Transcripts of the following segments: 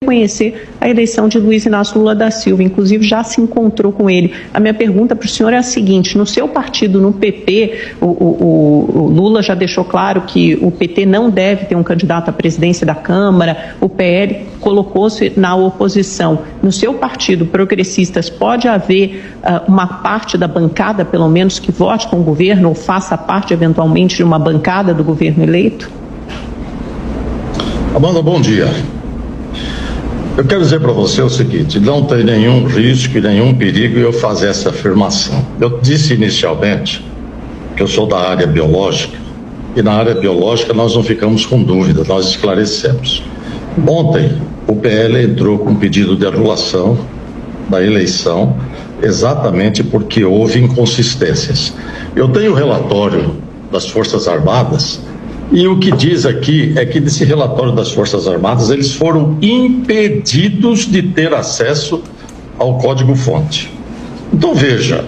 reconhecer a eleição de Luiz Inácio Lula da Silva, inclusive já se encontrou com ele. A minha pergunta para o senhor é a seguinte: no seu partido, no PP, o Lula já deixou claro que o PT não deve ter um candidato à presidência da Câmara, o PL colocou-se na oposição. No seu partido, Progressistas, pode haver uma parte da bancada, pelo menos, que vote com o governo ou faça parte, eventualmente, de uma bancada do governo eleito? Amanda, bom dia. Eu quero dizer para você o seguinte: não tem nenhum risco e nenhum perigo em eu fazer essa afirmação. Eu disse inicialmente que eu sou da área biológica, e na área biológica nós não ficamos com dúvida, nós esclarecemos. Ontem o PL entrou com um pedido de anulação da eleição, exatamente porque houve inconsistências. Eu tenho o relatório das Forças Armadas, e o que diz aqui é que desse relatório das Forças Armadas eles foram impedidos de ter acesso ao código-fonte. Então veja,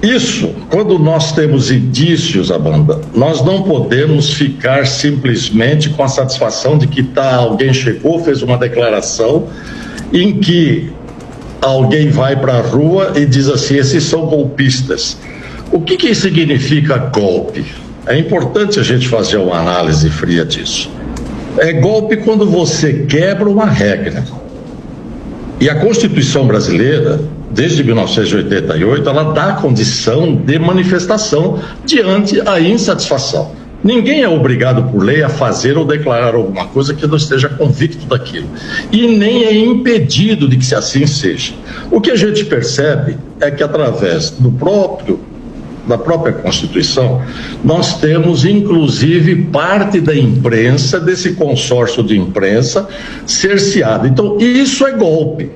isso, quando nós temos indícios, Amanda, nós não podemos ficar simplesmente com a satisfação de que alguém chegou, fez uma declaração em que alguém vai para a rua e diz assim: esses são golpistas. O que significa golpe? É importante a gente fazer uma análise fria disso. É golpe quando você quebra uma regra. E a Constituição brasileira, desde 1988, ela dá condição de manifestação diante a insatisfação. Ninguém é obrigado por lei a fazer ou declarar alguma coisa que não esteja convicto daquilo. E nem é impedido de que assim seja. O que a gente percebe é que através da própria Constituição, nós temos inclusive parte da imprensa, desse consórcio de imprensa, cerceada. Então, isso é golpe.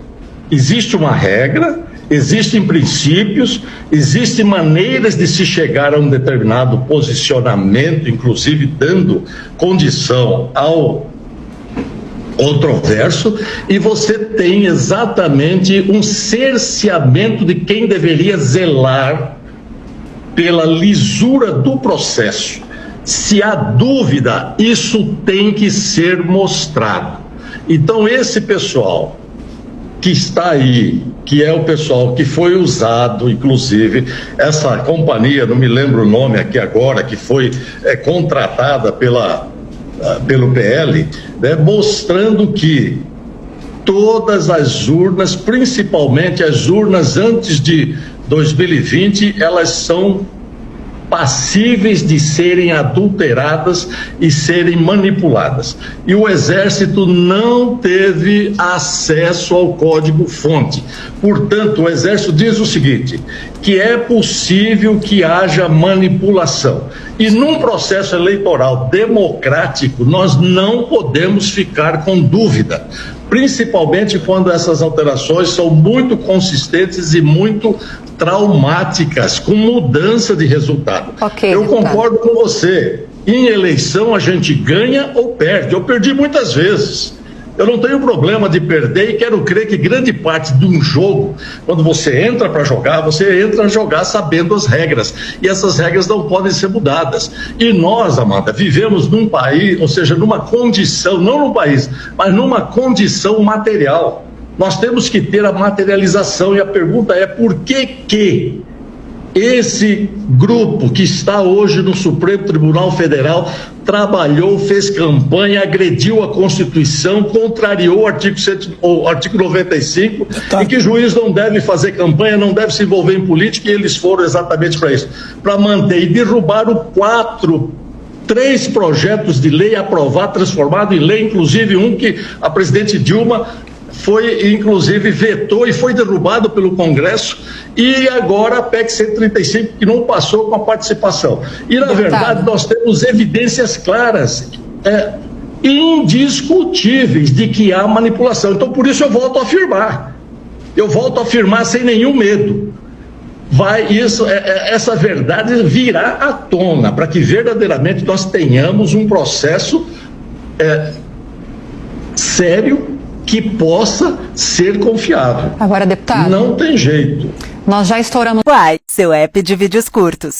Existe uma regra, existem princípios, existem maneiras de se chegar a um determinado posicionamento, inclusive dando condição ao controverso, e você tem exatamente um cerceamento de quem deveria zelar pela lisura do processo. Se há dúvida, isso tem que ser mostrado. Então, esse pessoal que está aí, que é o pessoal que foi usado, inclusive, essa companhia, não me lembro o nome aqui agora, que foi contratada pelo PL, né, mostrando que todas as urnas, principalmente as urnas antes de 2020, elas são passíveis de serem adulteradas e serem manipuladas. E o Exército não teve acesso ao código-fonte. Portanto, o Exército diz o seguinte: que é possível que haja manipulação. E num processo eleitoral democrático, nós não podemos ficar com dúvida, principalmente quando essas alterações são muito consistentes e muito traumáticas, com mudança de resultado. Eu concordo com você. Em eleição a gente ganha ou perde. Eu perdi muitas vezes. Eu não tenho problema de perder, e quero crer que grande parte de um jogo, quando você entra para jogar, você entra a jogar sabendo as regras, e essas regras não podem ser mudadas. E nós, Amanda, vivemos num país, ou seja, numa condição, não num país, mas numa condição material. Nós temos que ter a materialização, e a pergunta é: por que esse grupo que está hoje no Supremo Tribunal Federal trabalhou, fez campanha, agrediu a Constituição, contrariou o artigo 95, e que juiz não deve fazer campanha, não deve se envolver em política, e eles foram exatamente para isso, para manter e derrubaram 3 projetos de lei aprovados, transformados em lei, inclusive um que a presidente Dilma foi, inclusive, vetou e foi derrubado pelo Congresso, e agora a PEC 135, que não passou com a participação. E, na verdade, nós temos evidências claras, indiscutíveis, de que há manipulação. Então, por isso eu volto a afirmar. Eu volto a afirmar sem nenhum medo. Essa verdade virá à tona, para que verdadeiramente nós tenhamos um processo sério, que possa ser confiável. Agora, deputado, não tem jeito. Nós já estouramos. Uai, seu app de vídeos curtos.